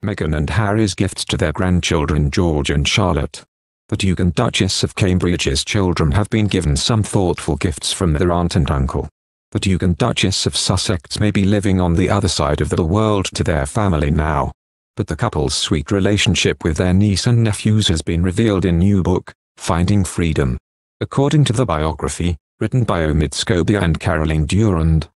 Meghan and Harry's gifts to their grandchildren George and Charlotte. The Duke and Duchess of Cambridge's children have been given some thoughtful gifts from their aunt and uncle. The Duke and Duchess of Sussex may be living on the other side of the world to their family now, but the couple's sweet relationship with their niece and nephews has been revealed in new book, Finding Freedom. According to the biography, written by Omid Scobie and Caroline Durand,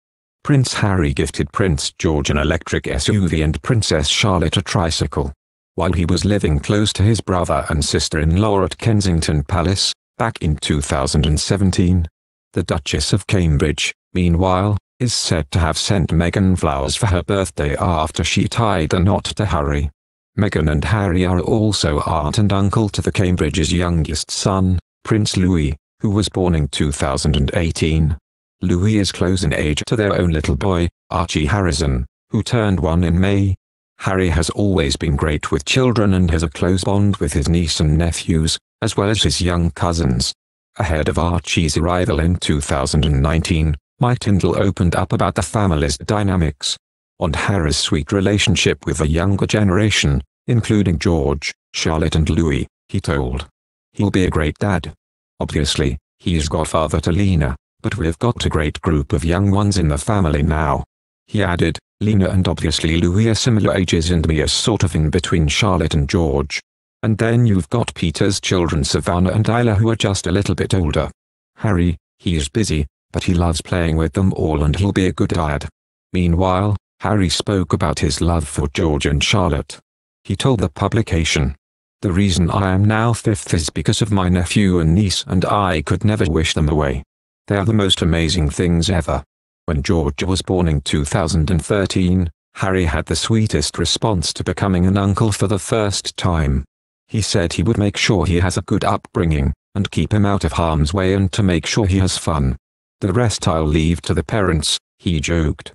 Prince Harry gifted Prince George an electric SUV and Princess Charlotte a tricycle, while he was living close to his brother and sister-in-law at Kensington Palace, back in 2017. The Duchess of Cambridge, meanwhile, is said to have sent Meghan flowers for her birthday after she tied a knot to Harry. Meghan and Harry are also aunt and uncle to the Cambridge's youngest son, Prince Louis, who was born in 2018. Louis is close in age to their own little boy, Archie Harrison, who turned 1 in May. Harry has always been great with children and has a close bond with his niece and nephews, as well as his young cousins. Ahead of Archie's arrival in 2019, Mike Tindall opened up about the family's dynamics and Harry's sweet relationship with the younger generation, including George, Charlotte and Louis. He told, "He'll be a great dad. Obviously, he is godfather to Lena, but we've got a great group of young ones in the family now." He added, "Lena and obviously Louis are similar ages and me are sort of in between Charlotte and George. And then you've got Peter's children Savannah and Isla who are just a little bit older. Harry, he is busy, but he loves playing with them all and he'll be a good dad." Meanwhile, Harry spoke about his love for George and Charlotte. He told the publication, "The reason I am now 5th is because of my nephew and niece and I could never wish them away. They are the most amazing things ever." When George was born in 2013, Harry had the sweetest response to becoming an uncle for the first time. He said he would make sure he has a good upbringing, and keep him out of harm's way and to make sure he has fun. "The rest I'll leave to the parents," he joked.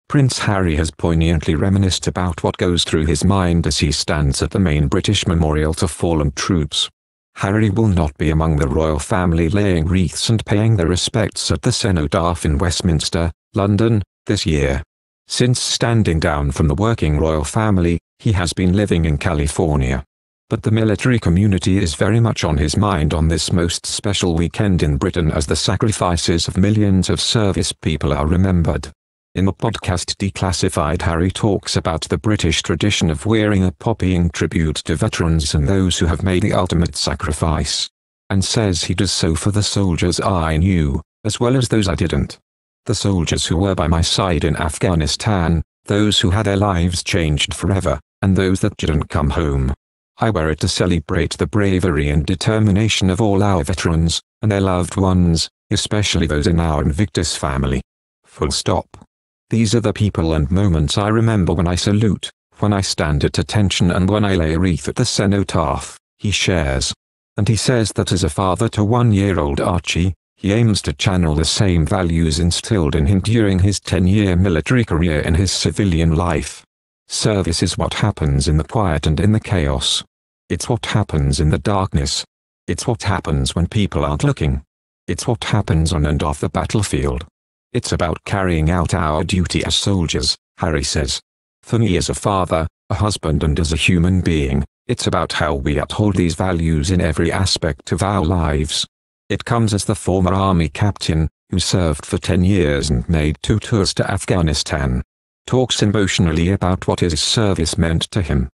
Prince Harry has poignantly reminisced about what goes through his mind as he stands at the main British memorial to fallen troops. Harry will not be among the royal family laying wreaths and paying their respects at the cenotaph in Westminster, London, this year. Since standing down from the working royal family, he has been living in California. But the military community is very much on his mind on this most special weekend in Britain as the sacrifices of millions of service people are remembered. In the podcast Declassified, Harry talks about the British tradition of wearing a poppy in tribute to veterans and those who have made the ultimate sacrifice, and says he does so for the soldiers I knew, as well as those I didn't. The soldiers who were by my side in Afghanistan, those who had their lives changed forever, and those that didn't come home. I wear it to celebrate the bravery and determination of all our veterans, and their loved ones, especially those in our Invictus family. Full stop. These are the people and moments I remember when I salute, when I stand at attention and when I lay a wreath at the cenotaph," he shares. And he says that as a father to 1-year-old Archie, he aims to channel the same values instilled in him during his 10-year military career in his civilian life. Service is what happens in the quiet and in the chaos. It's what happens in the darkness. It's what happens when people aren't looking. It's what happens on and off the battlefield. It's about carrying out our duty as soldiers, Harry says. For me as a father, a husband and as a human being, it's about how we uphold these values in every aspect of our lives. It comes as the former army captain, who served for 10 years and made 2 tours to Afghanistan, talks emotionally about what his service meant to him.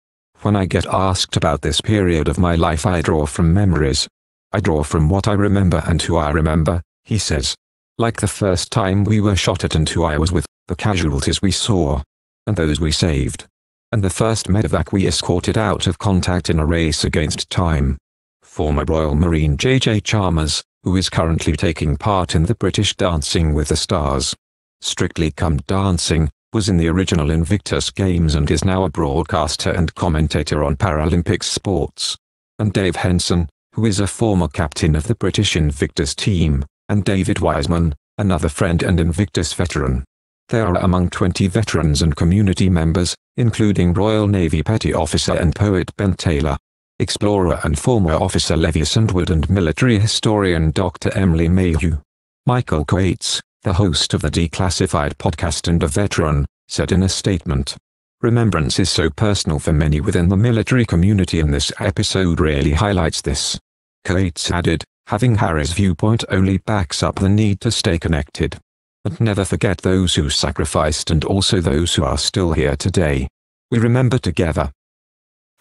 "When I get asked about this period of my life, I draw from memories. I draw from what I remember and who I remember," he says. "Like the first time we were shot at and who I was with, the casualties we saw, and those we saved, and the first medevac we escorted out of contact in a race against time." Former Royal Marine J.J. Chalmers, who is currently taking part in the British Dancing with the Stars, Strictly Come Dancing, was in the original Invictus Games and is now a broadcaster and commentator on Paralympic sports. And Dave Henson, who is a former captain of the British Invictus team, and David Wiseman, another friend and Invictus veteran. They are among 20 veterans and community members, including Royal Navy Petty Officer and poet Ben Taylor, explorer and former officer Levi Sandwood and military historian Dr. Emily Mayhew. Michael Coates, the host of the Declassified podcast and a veteran, said in a statement, Remembrance is so personal for many within the military community, and this episode really highlights this. Cates added, having Harry's viewpoint only backs up the need to stay connected. And never forget those who sacrificed and also those who are still here today. We remember together.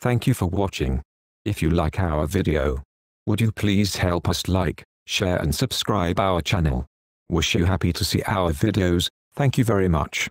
Thank you for watching. If you like our video, would you please help us like, share and subscribe our channel. Wish you happy to see our videos. Thank you very much.